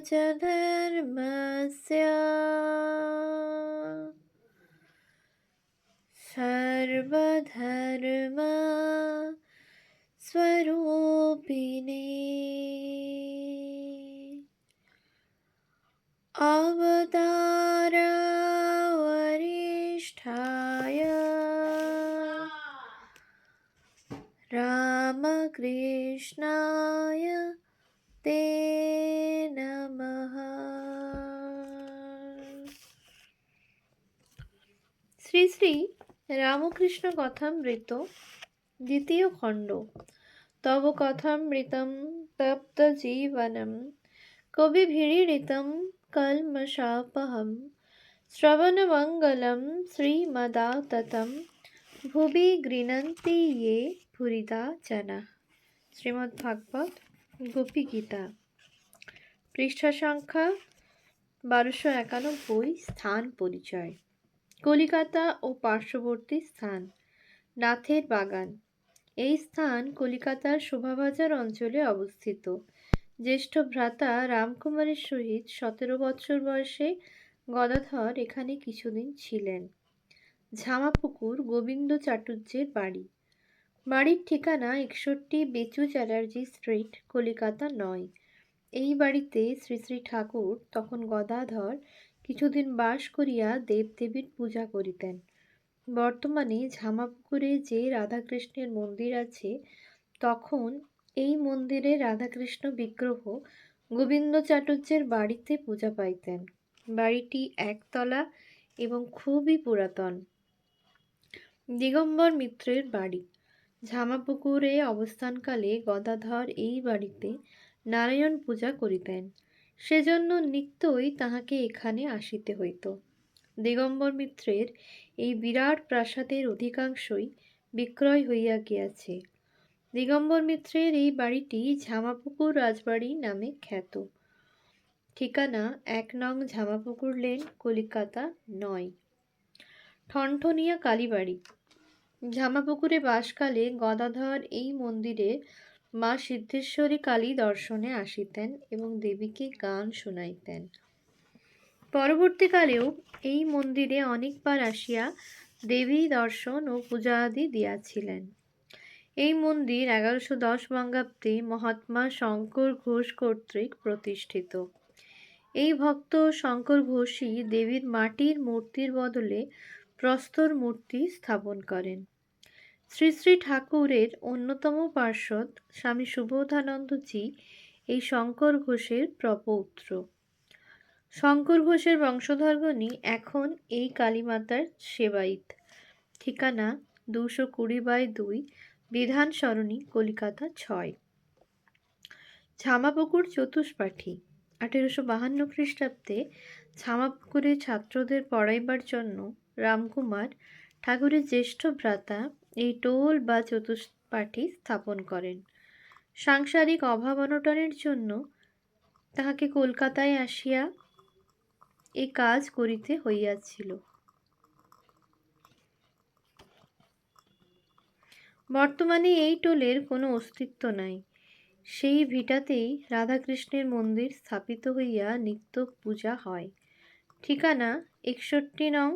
च धर्मस्य सर्वधर्म स्वरूपिणे अवतार वरिष्ठाय रामकृष्णाय ते नमः। শ্রী শ্রী রামকৃষ্ণ কথামৃত দ্বিতীয় খণ্ড। তব কথামৃতম তপ্ত জীবনম কবিভিড়িতম কল্মষাপহম শ্রবণমঙ্গলম শ্রীমদাততম ভুবি গৃণন্তি ये ভুরিদা জনা। শ্রীমদ্ভাগবত গোপী গীতা, পৃষ্ঠা সংখ্যা 1291। স্থান পরিচয়। কলিকাতা ও পার্শ্ববর্তী স্থান। নাথের বাগান। এই স্থান কলিকাতার শোভাবাজার অঞ্চলে অবস্থিত। জ্যেষ্ঠ ভ্রাতা রামকুমারের সহিত 17 বৎসর বয়সে গদাধর এখানে কিছুদিন ছিলেন। ঝামাপুকুর গোবিন্দ চাটুর্যের বাড়ি। বাড়ির ঠিকানা 61 বেচু চ্যাটার্জি স্ট্রিট, কলিকাতা নয়। এই বাড়িতে শ্রী শ্রী ঠাকুর তখন গদাধর কিছুদিন বাস করিয়া দেবদেবীর পূজা করিতেন। বর্তমানে ঝামাপুকুরে যে রাধাকৃষ্ণের মন্দির আছে, তখন এই মন্দিরে রাধাকৃষ্ণ বিগ্রহ গোবিন্দ চাটুর্যের বাড়িতে পূজা পাইতেন। বাড়িটি একতলা এবং খুবই পুরাতন। দিগম্বর মিত্রের বাড়ি। ঝামাপুকুরে অবস্থানকালে গদাধর এই বাড়িতে নারায়ণ পূজা করিতেন, সেজন্য নিত্যই তাহাকে এখানে আসিতে হইত। দিগম্বর মিত্রের এই বিরাট প্রাসাদের অধিকাংশই বিক্রয় হইয়া গিয়াছে। দিগম্বর মিত্রের এই বাড়িটি ঝামাপুকুর রাজবাড়ি নামে খ্যাত। ঠিকানা 1 নং ঝামাপুকুর লেন, কলিকাতা নয়। ঠনঠনিয়া কালীবাড়ি। ঝামাপুকুরে বাসকালে গদাধর এই মন্দিরে মা সিদ্ধেশ্বরী কালী দর্শনে আসিতেন এবং দেবীকে গান শুনাইতেন। পরবর্তীকালেও এই মন্দিরে অনেকবার আসিয়া দেবী দর্শন ও পূজা আদি দিয়াছিলেন। এই মন্দির 1110 বঙ্গাব্দে মহাত্মা শঙ্কর ঘোষ কর্তৃক প্রতিষ্ঠিত। এই ভক্ত শঙ্কর ঘোষই দেবীর মাটির মূর্তির বদলে প্রস্তর মূর্তি স্থাপন করেন। শ্রী শ্রী ঠাকুরের অন্যতম পার্ষদ স্বামী সুবোধানন্দজি এই শঙ্কর ঘোষের প্রপৌত্র। শঙ্কর ঘোষের বংশধরগণই এখন এই কালীমাতার সেবায়িত। ঠিকানা 220/2 বিধান সরণি, কলিকাতা 6। ঝামাপুকুর চতুষ্পাঠী। 1852 খ্রিস্টাব্দে ঝামাপুকুরে ছাত্রদের পড়াইবার জন্য রামকুমার ঠাকুরের জ্যেষ্ঠ ভ্রাতা এই টোল বা চতুষ্পাঠী স্থাপন করেন। সাংসারিক অভাব অনটনের জন্য তাহাকে কলকাতায় আসিয়া এই কাজ করিতে হইয়াছিল। বর্তমানে এই টোলের কোনো অস্তিত্ব নাই। সেই ভিটাতেই রাধাকৃষ্ণের মন্দির স্থাপিত হইয়া নিত্য পূজা হয়। ঠিকানা 61 নং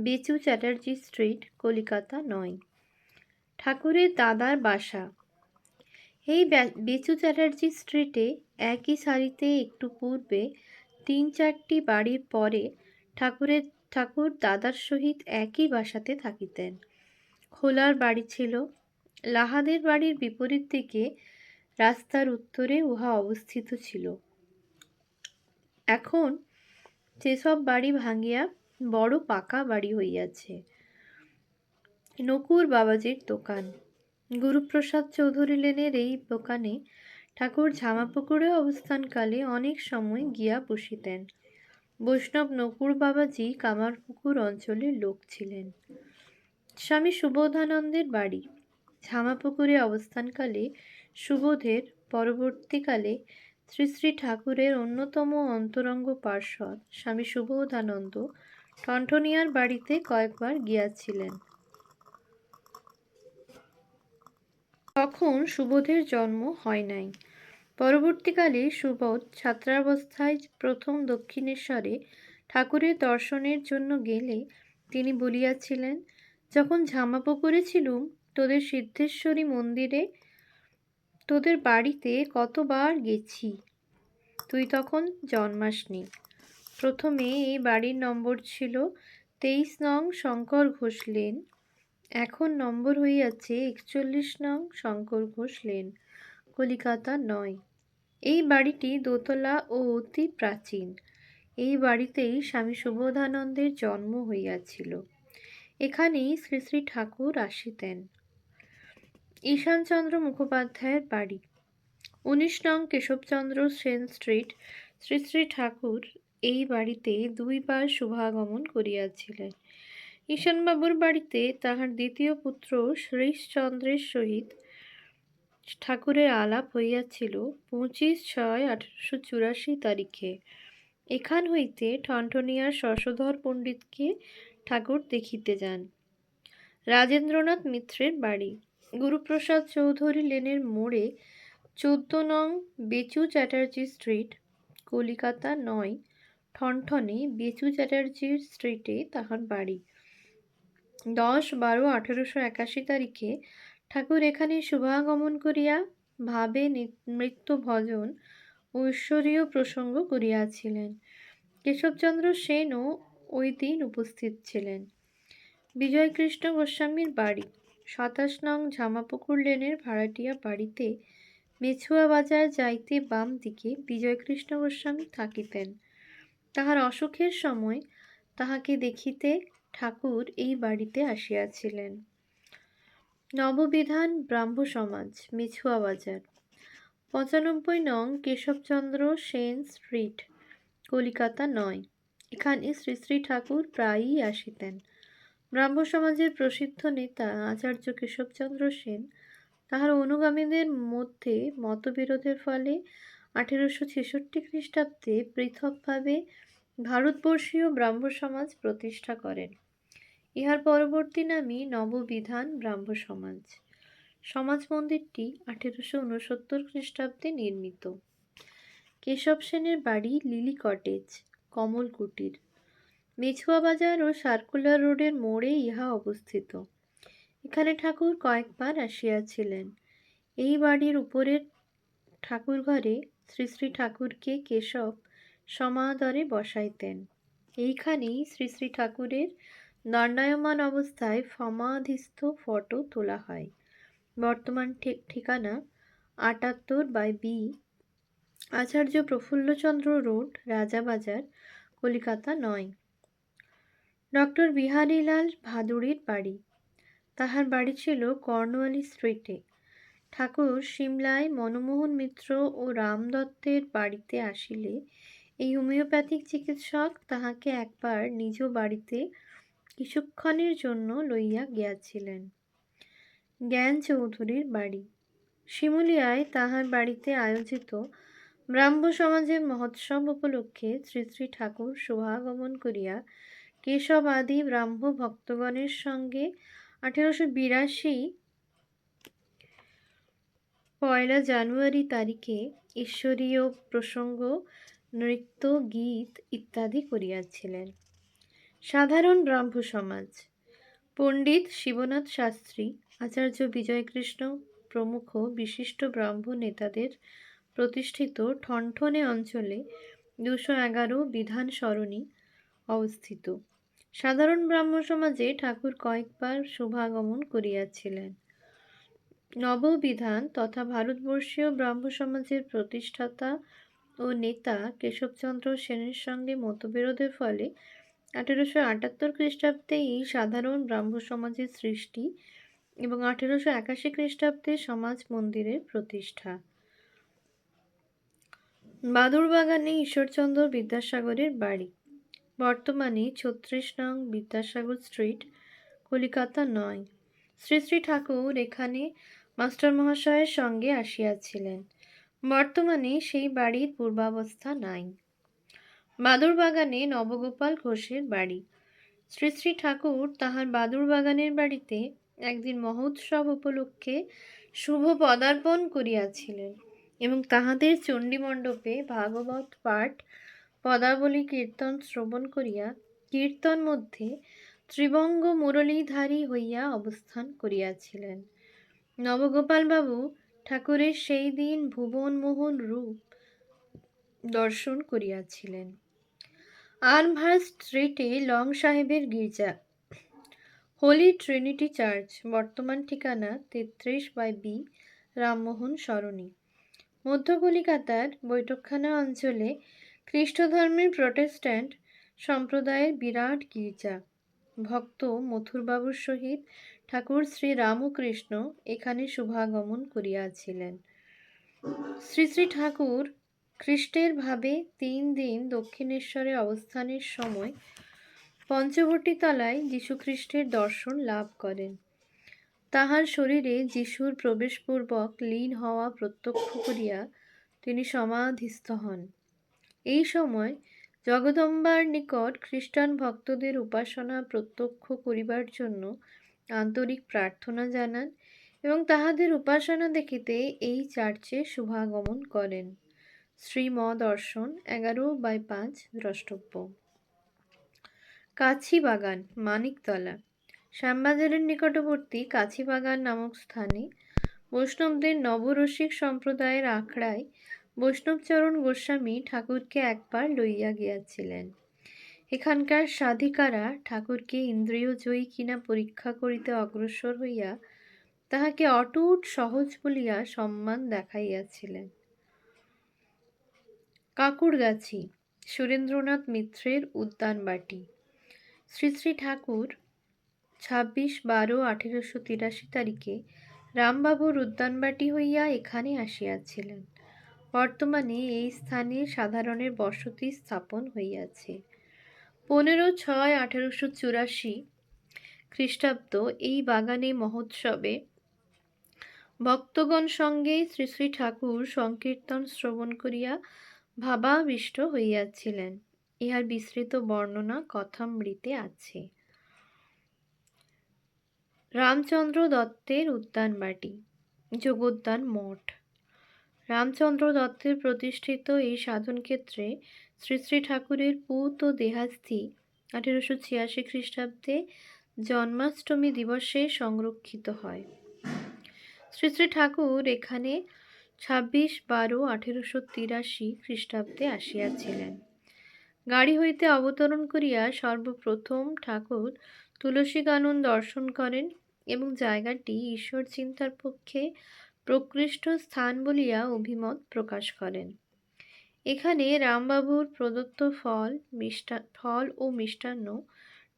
বেচু চ্যাটার্জি স্ট্রিট, কলিকাতা নয়। ঠাকুরের দাদার বাসা। এই বেচু চ্যাটার্জি স্ট্রিটে একই সারিতে একটু পূর্বে 3-4টি বাড়ির পরে ঠাকুর দাদার সহিত একই বাসাতে থাকিতেন। খোলার বাড়ি ছিল। লাহাদের বাড়ির বিপরীত দিকে রাস্তার উত্তরে উহা অবস্থিত ছিল। এখন সেসব বাড়ি ভাঙিয়া বড় পাকা বাড়ি হইয়াছে। নকুর বাবাজির দোকান। গুরুপ্রসাদ চৌধুরী লেনের এই দোকানে ঠাকুর ঝামাপুকুরে অবস্থানকালে অনেক সময় গিয়া বসিতেন। বৈষ্ণব নকুর বাবাজি কামারপুকুর অঞ্চলের লোক ছিলেন। স্বামী সুবোধানন্দের বাড়ি। ঝামাপুকুরে অবস্থানকালে সুবোধের পরবর্তীকালে শ্রী শ্রী ঠাকুরের অন্যতম অন্তরঙ্গ পার্ষদ স্বামী সুবোধানন্দ ঠনঠনিয়ার বাড়িতে কয়েকবার গিয়াছিলেন। তখন সুবোধের জন্ম হয় নাই। পরবর্তীকালে সুবোধ ছাত্রাবস্থায় প্রথম দক্ষিণেশ্বরে ঠাকুরের দর্শনের জন্য গেলে তিনি বলিয়াছিলেন, যখন ঝামাপুকুরে ছিলুম তোদের সিদ্ধেশ্বরী মন্দিরে তোদের বাড়িতে কতবার গেছি, তুই তখন জন্মাসনি। প্রথমে এই বাড়ির নম্বর ছিল 23 নং শঙ্কর ঘোষ লেন, এখন নম্বর হইয়াছে 41 নং শঙ্কর ঘোষ লেন, কলিকাতা 9। এই বাড়িটি দোতলা ও অতি প্রাচীন। এই বাড়িতেই স্বামী সুবোধানন্দের জন্ম হইয়াছিল। এখানেই শ্রী শ্রী ঠাকুর আসিতেন। ঈশানচন্দ্র মুখোপাধ্যায়ের বাড়ি 19 নং কেশবচন্দ্র সেন স্ট্রিট। শ্রী শ্রী ঠাকুর এই বাড়িতে দুইবার শুভাগমন করিয়াছিলেন। ঈশানবাবুর বাড়িতে তাহার দ্বিতীয় পুত্র শ্রীশচন্দ্রের সহিত ঠাকুরের আলাপ হইয়াছিল 25/6/1884 তারিখে। এখান হইতে ঠনঠনিয়ার শশধর পণ্ডিতকে ঠাকুর দেখিতে যান। রাজেন্দ্রনাথ মিত্রের বাড়ি গুরুপ্রসাদ চৌধুরী লেনের মোড়ে 14 নং বেচু চ্যাটার্জি স্ট্রিট, কলিকাতা 9। ঠনঠনে বেচু চ্যাটার্জি স্ট্রিটে তাহার বাড়ি। 10/12/1881 তারিখে ঠাকুর এখানে শুভাগমন করিয়া ভাবে নৃত্য ভজন ও ঈশ্বরীয় প্রসঙ্গ করিয়াছিলেন। কেশবচন্দ্র সেনও ওই দিন উপস্থিত ছিলেন। বিজয়কৃষ্ণ গোস্বামীর বাড়ি 27 নং ঝামাপুকুর লেনের ভাড়াটিয়া বাড়িতে মেছুয়া বাজার যাইতে বাম দিকে বিজয়কৃষ্ণ গোস্বামী থাকিতেন। তাহার অসুখের সময় তাহাকে দেখিতে ঠাকুর এই বাড়িতে আসিয়াছিলেন। নববিধান ব্রাহ্ম সমাজ, মেছুয়া বাজার 95 নং কেশবচন্দ্র সেন স্ট্রিট, কলিকাতা 9। এখানে শ্রী শ্রী ঠাকুর প্রায়ই আসিতেন। ব্রাহ্ম সমাজের প্রসিদ্ধ নেতা আচার্য কেশবচন্দ্র সেন তাহার অনুগামীদের মধ্যে মতবিরোধের ফলে 1866 খ্রিস্টাব্দে পৃথকভাবে ভারতবর্ষীয় ব্রাহ্ম সমাজ প্রতিষ্ঠা করেন। ইহার পরবর্তী নামই নববিধান ব্রাহ্ম সমাজ। সমাজ মন্দিরটি 1869 খ্রিস্টাব্দে নির্মিত। কেশব সেনের বাড়ি লিলি কটেজ, কমল কুটির, মেছুয়া বাজার ও সার্কুলার রোডের মোড়ে ইহা অবস্থিত। এখানে ঠাকুর কয়েকবার আসিয়াছিলেন। এই বাড়ির উপরের ঠাকুর ঘরে শ্রী শ্রী ঠাকুরকে কেশব সমাদরে বসাইতেন। এইখানেই শ্রী শ্রী ঠাকুরের দণ্ডায়মান অবস্থায় সমাধিস্থ ফটো তোলা হয়। বর্তমান ঠিকানা 78/B আচার্য প্রফুল্লচন্দ্র রোড, রাজাবাজার, কলিকাতা 9। ডক্টর বিহারীলাল ভাদুড়ির বাড়ি তাহার বাড়ি ছিল কর্নওয়ালি স্ট্রিটে। ঠাকুর সিমলায় মনমোহন মিত্র ও রাম দত্তের বাড়িতে আসিলে এই হোমিওপ্যাথিক চিকিৎসক তাহাকে একবার নিজ বাড়িতে কিছুক্ষণের জন্য লইয়া গিয়াছিলেন। জ্ঞান চৌধুরীর বাড়ি শিমুলিয়ায় তাহার বাড়িতে আয়োজিত ব্রাহ্ম সমাজের মহোৎসব উপলক্ষে শ্রী শ্রী ঠাকুর শুভাগমন করিয়া কেশব আদি ব্রাহ্ম ভক্তগণের সঙ্গে 1882 1 জানুয়ারি তারিখে ঈশ্বরীয় প্রসঙ্গ, নৃত্য, গীত ইত্যাদি করিয়াছিলেন। সাধারণ ব্রাহ্ম সমাজ পণ্ডিত শিবনাথ শাস্ত্রী, আচার্য বিজয়কৃষ্ণ প্রমুখ বিশিষ্ট ব্রাহ্ম নেতাদের প্রতিষ্ঠিত ঠনঠনে অঞ্চলে 211 বিধান সরণি অবস্থিত। সাধারণ ব্রাহ্ম সমাজে ঠাকুর কয়েকবার শুভাগমন করিয়াছিলেন। নববিধান তথা ভারতবর্ষীয় ব্রাহ্ম সমাজের প্রতিষ্ঠাতা ও নেতা কেশবচন্দ্র সেনের সঙ্গে মতবিরোধের ফলে 1878 খ্রিস্টাব্দে এই সাধারণ ব্রাহ্ম সমাজের সৃষ্টি এবং 1881 খ্রিস্টাব্দে সমাজ মন্দিরের প্রতিষ্ঠা। বাদুড়বাগানে ঈশ্বরচন্দ্র বিদ্যাসাগরের বাড়ি বর্তমানে 36 নং বিদ্যাসাগর স্ট্রিট, কলিকাতা 9। শ্রী শ্রী ঠাকুর এখানে মাস্টার মহাশয়ের সঙ্গে আসিয়াছিলেন। বর্তমানে সেই বাড়ির পূর্বাবস্থা নাই। বাদুড়বাগানে নবগোপাল ঘোষের বাড়ি শ্রী শ্রী ঠাকুর তাহার বাদুড়বাগানের বাড়িতে একদিন মহোৎসব উপলক্ষে শুভ পদার্পণ করিয়াছিলেন। এবং তাহাদের চণ্ডীমণ্ডপে ভাগবত পাঠ পদাবলী কীর্তন শ্রবণ করিয়া কীর্তন মধ্যে ত্রিবঙ্গ মুরলীধারী হইয়া অবস্থান করিয়াছিলেন। নবগোপালবাবু ঠাকুরের সেই দিন ভুবনমোহন রূপ দর্শন করিয়াছিলেন। আর্মহার্স্ট স্ট্রিটে লং সাহেবের গির্জা, হোলি ট্রিনিটি চার্চ, বর্তমান ঠিকানা 33/B রামমোহন সরণি। মধ্য কলিকাতার বৈঠকখানা অঞ্চলে খ্রিস্টধর্মের প্রটেস্ট্যান্ট সম্প্রদায়ের বিরাট গির্জা। ভক্ত মথুরবাবুর সহিত ঠাকুর শ্রী রামকৃষ্ণ এখানে শুভাগমন করিয়াছিলেন। শ্রী শ্রী ঠাকুর খ্রিস্টের ভাবে 3 দিন দক্ষিণেশ্বরে অবস্থানের সময় পঞ্চবটীতলায় যীশুখ্রিস্টের দর্শন লাভ করেন। তাহার শরীরে যিশুর প্রবেশপূর্বক লীন হওয়া প্রত্যক্ষ করিয়া তিনি সমাধিস্থ হন। এই সময় জগদম্বার নিকট খ্রিস্টান ভক্তদের উপাসনা প্রত্যক্ষ করিবার জন্য আন্তরিক প্রার্থনা জানান এবং তাহাদের উপাসনা দেখিতে এই চার্চে শুভাগমন করেন। শ্রীম দর্শন 11/5 দ্রষ্টব্য। কাছিবাগান, মানিকতলা। শ্যামবাজারের নিকটবর্তী কাছিবাগান নামক স্থানে বৈষ্ণবদের নবরসিক সম্প্রদায়ের আখড়ায় বৈষ্ণবচরণ গোস্বামী ঠাকুরকে একবার লইয়া গিয়াছিলেন। এখানকার সাধিকারা ঠাকুরকে ইন্দ্রিয়জয়ী কিনা পরীক্ষা করিতে অগ্রসর হইয়া তাহাকে অটুট সহজ বলিয়া সম্মান দেখাইয়াছিলেন। কাকুরগাছি, সুরেন্দ্রনাথ মিত্রের উদ্যানবাটি। শ্রী শ্রী ঠাকুর 26/12/1883 তারিখে রামবাবুর উদ্যানবাটি হইয়া এখানে আসিয়াছিলেন। বর্তমানে এই স্থানে সাধারণের বসতি স্থাপন হইয়াছে। 15/6/1884 খ্রিস্টাব্দ এই বাগানে মহোৎসবে ভক্তগণ সঙ্গে শ্রী শ্রী ঠাকুর সংকীর্তন শ্রবণ করিয়া ভাবাবিষ্ট হইয়াছিলেন। ইহার বিস্তৃত বর্ণনা কথামৃতে আছে। রামচন্দ্র দত্তের উদ্যানবাটি, যোগোদ্যান মঠ। রামচন্দ্র দত্তের প্রতিষ্ঠিত এই সাধনক্ষেত্রে শ্রী শ্রী ঠাকুরের পুত ও দেহাস্থি 1886 খ্রিস্টাব্দে জন্মাষ্টমী দিবসে সংরক্ষিত হয়। শ্রী শ্রী ঠাকুর এখানে 26/12/1883 খ্রিস্টাব্দে আসিয়াছিলেন। গাড়ি হইতে অবতরণ করিয়া সর্বপ্রথম ঠাকুর তুলসীকানন দর্শন করেন এবং জায়গাটি ঈশ্বর চিন্তার পক্ষে প্রকৃষ্ট স্থান বলিয়া অভিমত প্রকাশ করেন। এখানে রামবাবুর প্রদত্ত ফল ও মিষ্টান্ন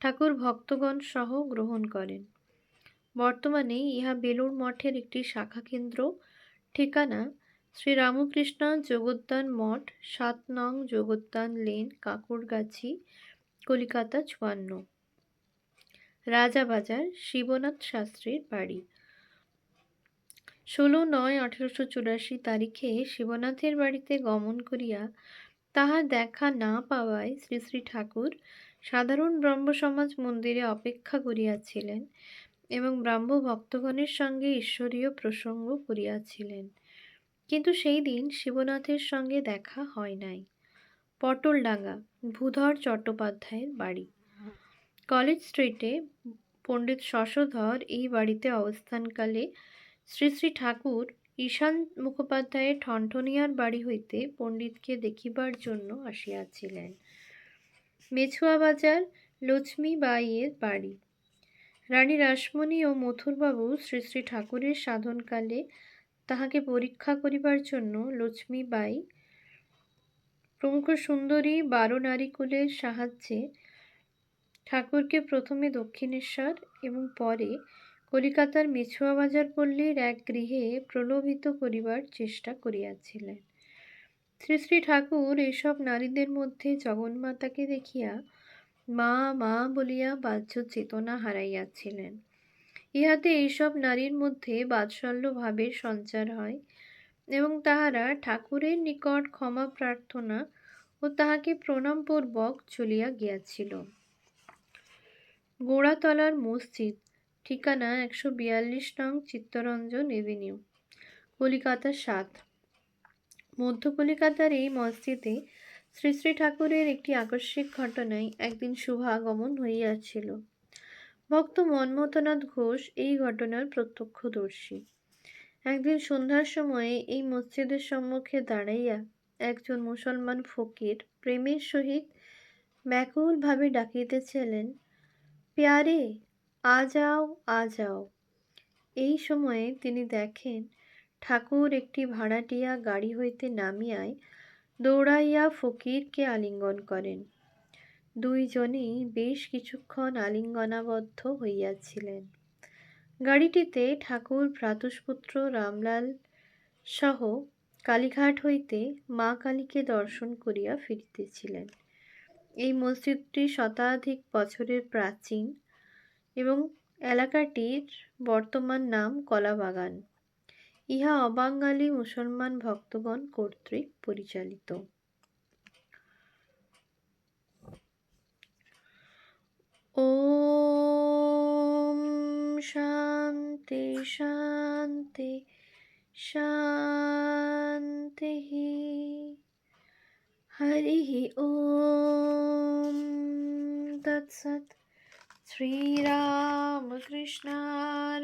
ঠাকুর ভক্তগণ সহ গ্রহণ করেন। বর্তমানে ইহা বেলুড় মঠের একটি শাখা কেন্দ্র। ঠিকানা শ্রী রামকৃষ্ণ যোগোদ্যান মঠ, 7 নং যোগোদ্যান লেন, কাকুরগাছি, কলিকাতা 54। রাজাবাজার, শিবনাথ শাস্ত্রীর বাড়ি। 16/9/1884 তারিখে শিবনাথের বাড়িতে গমন করিয়া তাহার দেখা না পাওয়ায় শ্রী শ্রী ঠাকুর সাধারণ ব্রহ্মসমাজ মন্দিরে অপেক্ষা করিয়াছিলেন এবং ব্রাহ্ম ভক্তগণের সঙ্গে ঈশ্বরীয় প্রসঙ্গ করিয়াছিলেন। কিন্তু সেই দিন শিবনাথের সঙ্গে দেখা হয় নাই। পটলডাঙ্গা, ভূধর চট্টোপাধ্যায়ের বাড়ি। কলেজ স্ট্রিটে পণ্ডিত শশধর এই বাড়িতে অবস্থানকালে শ্রী শ্রী ঠাকুর ঈশান মুখোপাধ্যায়ের ঠনঠনিয়ার বাড়ি হইতে পণ্ডিতকে দেখিবার জন্য আসিয়াছিলেন। মেছুয়া বাজার, লক্ষ্মীবাঈয়ের বাড়ি। রানী রাসমণি ও মথুরবাবু শ্রী শ্রী ঠাকুরের সাধনকালে তাহাকে পরীক্ষা করিবার জন্য লক্ষ্মীবাঈ প্রমুখ সুন্দরী 12 নারীকুলের সাহায্যে ঠাকুরকে প্রথমে দক্ষিণেশ্বর এবং পরে কলিকাতার মেছুয়া বাজার পল্লীর এক গৃহে প্রলোভিত করিবার চেষ্টা করিয়াছিলেন। শ্রী শ্রী ঠাকুর এইসব নারীদের মধ্যে জগন্মাতাকে দেখিয়া মা মা বলিয়া বাহ্য চেতনা হারাইয়াছিলেন। ইহাতে এইসব নারীর মধ্যে বাৎসল্য ভাবের সঞ্চার হয় এবং তাহারা ঠাকুরের নিকট ক্ষমা প্রার্থনা ও তাহাকে প্রণামপূর্বক চলিয়া গিয়াছিল। গোড়াতলার মসজিদ। ঠিকানা 142 নং চিত্তরঞ্জন এভিনিউ, কলিকাতা 7। মধ্য কলিকাতার এই মসজিদে শ্রী শ্রী ঠাকুরের একটি আকস্মিক ঘটনায় একদিন শুভাগমন হইয়াছিল। ভক্ত মন্মথনাথ ঘোষ এই ঘটনার প্রত্যক্ষদর্শী। একদিন সন্ধ্যার সময়ে এই মসজিদের সম্মুখে দাঁড়াইয়া একজন মুসলমান ফকির প্রেমের সহিত ব্যাকুলভাবে ডাকিতেছিলেন, প্যারে আ যাও আ যাও। এই সময়ে তিনি দেখেন ঠাকুর একটি ভাড়াটিয়া গাড়ি হইতে নামিয়ায় দৌড়াইয়া ফকিরকে আলিঙ্গন করেন। দুইজনেই বেশ কিছুক্ষণ আলিঙ্গনাবদ্ধ হইয়াছিলেন। গাড়িটিতে ঠাকুর ভ্রাতুষ্পুত্র রামলাল সহ কালীঘাট হইতে মা কালীকে দর্শন করিয়া ফিরিতেছিলেন। এই মসজিদটি শতাধিক বছরের প্রাচীন এবং এলাকাটির বর্তমান নাম কলাবাগান। ইহা অবাঙালি মুসলমান ভক্তগণ কর্তৃক পরিচালিত। ওম শান্তি শান্তি শান্তি। হরি ওম তৎসৎ। শ্রীরামকৃষ্ণায়